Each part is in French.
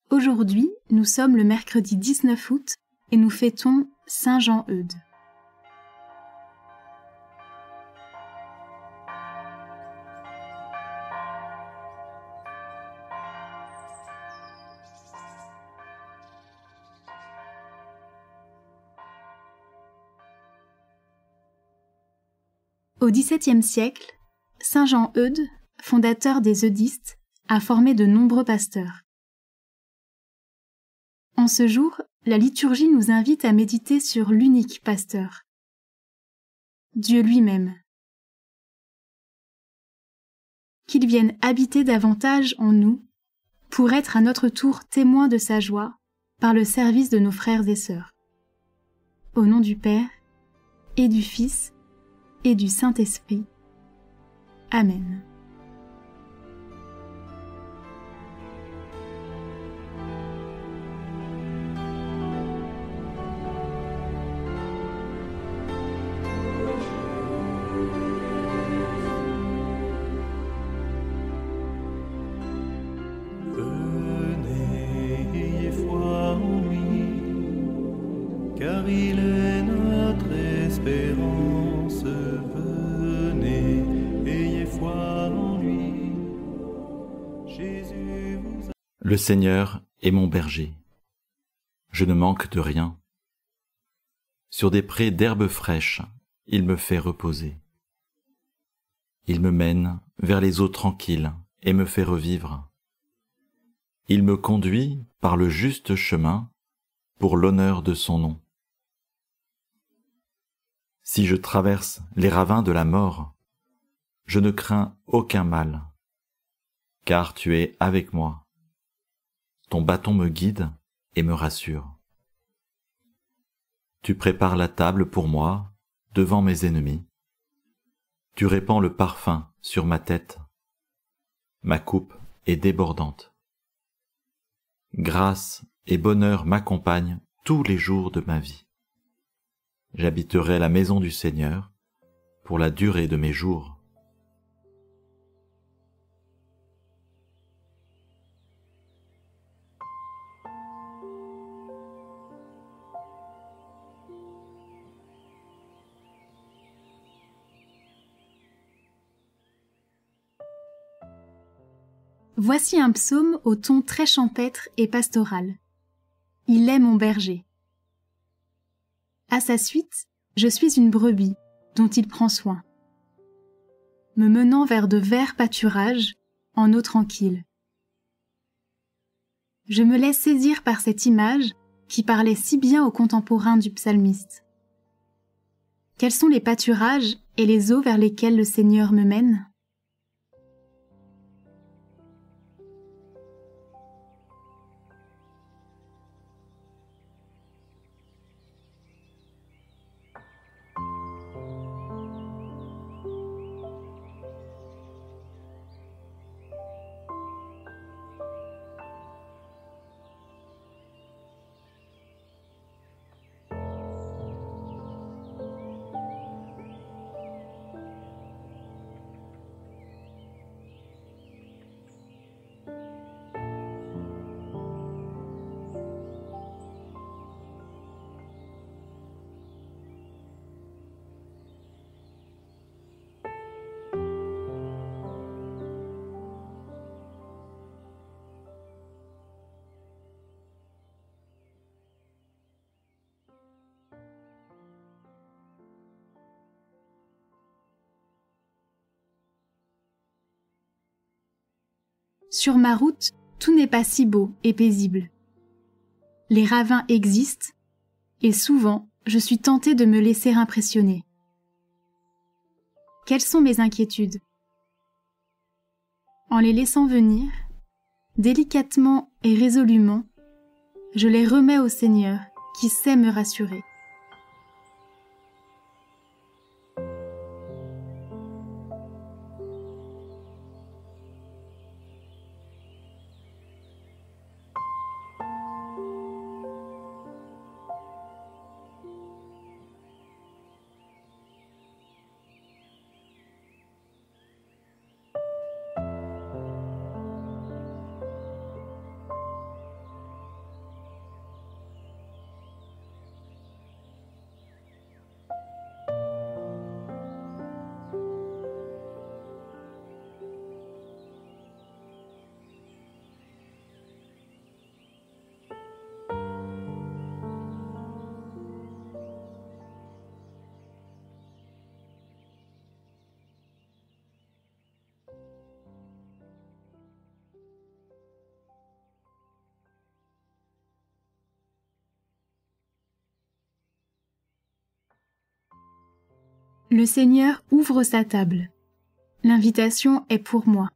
Aujourd'hui, nous sommes le mercredi 19 août et nous fêtons Saint Jean-Eudes. Au XVIIe siècle, Saint Jean-Eudes, fondateur des eudistes, a formé de nombreux pasteurs. En ce jour, la liturgie nous invite à méditer sur l'unique pasteur, Dieu lui-même. Qu'il vienne habiter davantage en nous pour être à notre tour témoins de sa joie par le service de nos frères et sœurs. Au nom du Père, et du Fils, et du Saint-Esprit. Amen. Venez, ayez foi en lui, car il est notre espérance. Venez, ayez foi en lui. Jésus vous a... Le Seigneur est mon berger. Je ne manque de rien. Sur des prés d'herbes fraîches, il me fait reposer. Il me mène vers les eaux tranquilles et me fait revivre. Il me conduit par le juste chemin pour l'honneur de son nom. Si je traverse les ravins de la mort, je ne crains aucun mal, car tu es avec moi. Ton bâton me guide et me rassure. Tu prépares la table pour moi devant mes ennemis. Tu répands le parfum sur ma tête. Ma coupe est débordante. Grâce et bonheur m'accompagnent tous les jours de ma vie. J'habiterai la maison du Seigneur pour la durée de mes jours. Voici un psaume au ton très champêtre et pastoral. Il est mon berger. À sa suite, je suis une brebis dont il prend soin, me menant vers de verts pâturages en eau tranquille. Je me laisse saisir par cette image qui parlait si bien aux contemporains du psalmiste. Quels sont les pâturages et les eaux vers lesquelles le Seigneur me mène ? Sur ma route, tout n'est pas si beau et paisible. Les ravins existent, et souvent, je suis tentée de me laisser impressionner. Quelles sont mes inquiétudes ? En les laissant venir, délicatement et résolument, je les remets au Seigneur, qui sait me rassurer. Le Seigneur ouvre sa table. L'invitation est pour moi.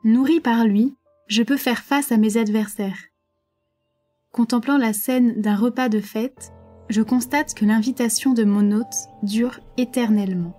Nourri par lui, je peux faire face à mes adversaires. Contemplant la scène d'un repas de fête, je constate que l'invitation de mon hôte dure éternellement.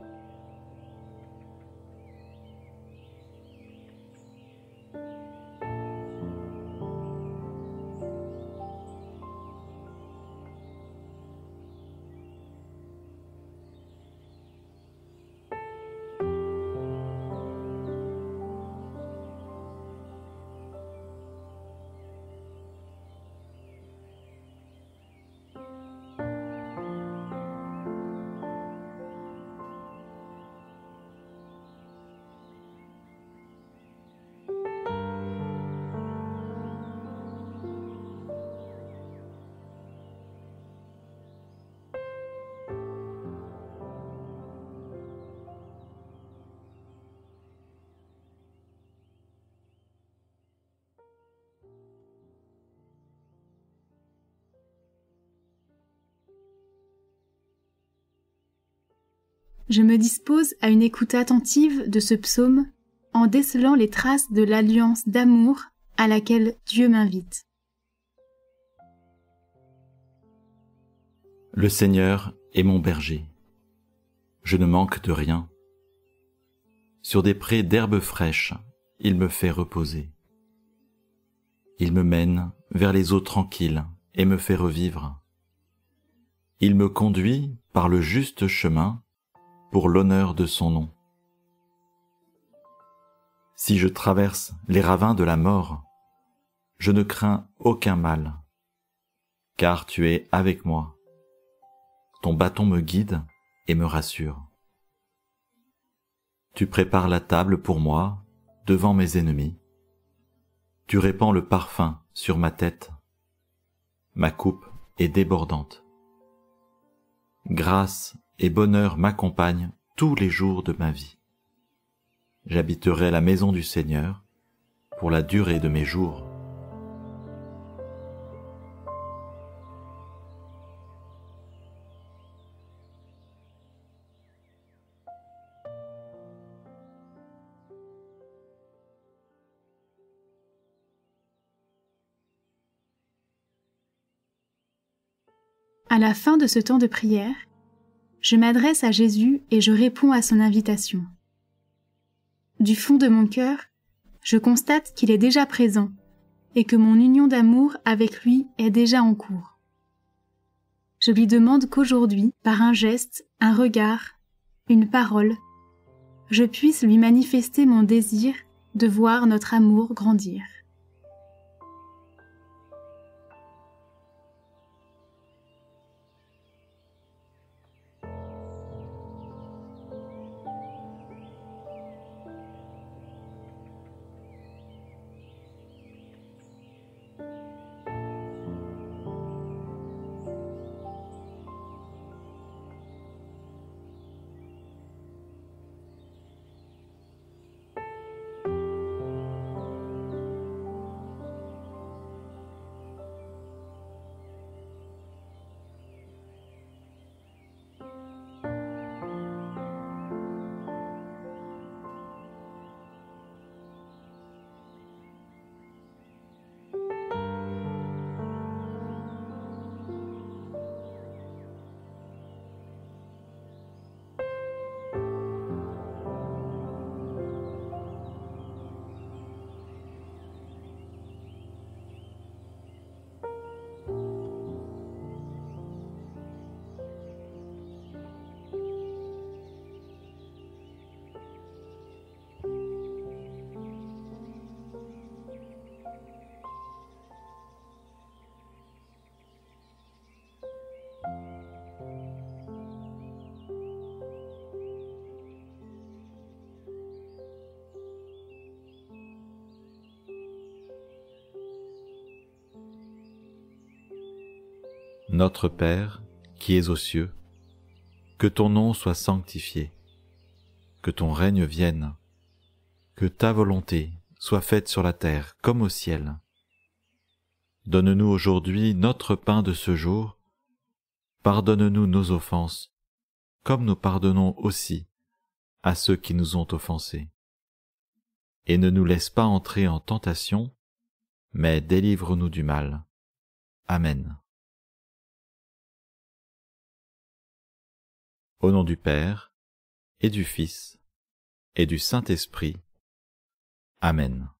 Je me dispose à une écoute attentive de ce psaume en décelant les traces de l'alliance d'amour à laquelle Dieu m'invite. Le Seigneur est mon berger. Je ne manque de rien. Sur des prés d'herbes fraîches, il me fait reposer. Il me mène vers les eaux tranquilles et me fait revivre. Il me conduit par le juste chemin pour l'honneur de son nom. Si je traverse les ravins de la mort, je ne crains aucun mal, car tu es avec moi. Ton bâton me guide et me rassure. Tu prépares la table pour moi devant mes ennemis. Tu répands le parfum sur ma tête. Ma coupe est débordante. Grâce et bonheur m'accompagnent tous les jours de ma vie. J'habiterai la maison du Seigneur pour la durée de mes jours. À la fin de ce temps de prière, je m'adresse à Jésus et je réponds à son invitation. Du fond de mon cœur, je constate qu'il est déjà présent et que mon union d'amour avec lui est déjà en cours. Je lui demande qu'aujourd'hui, par un geste, un regard, une parole, je puisse lui manifester mon désir de voir notre amour grandir. Notre Père, qui es aux cieux, que ton nom soit sanctifié, que ton règne vienne, que ta volonté soit faite sur la terre comme au ciel. Donne-nous aujourd'hui notre pain de ce jour, pardonne-nous nos offenses, comme nous pardonnons aussi à ceux qui nous ont offensés. Et ne nous laisse pas entrer en tentation, mais délivre-nous du mal. Amen. Au nom du Père, et du Fils, et du Saint-Esprit. Amen.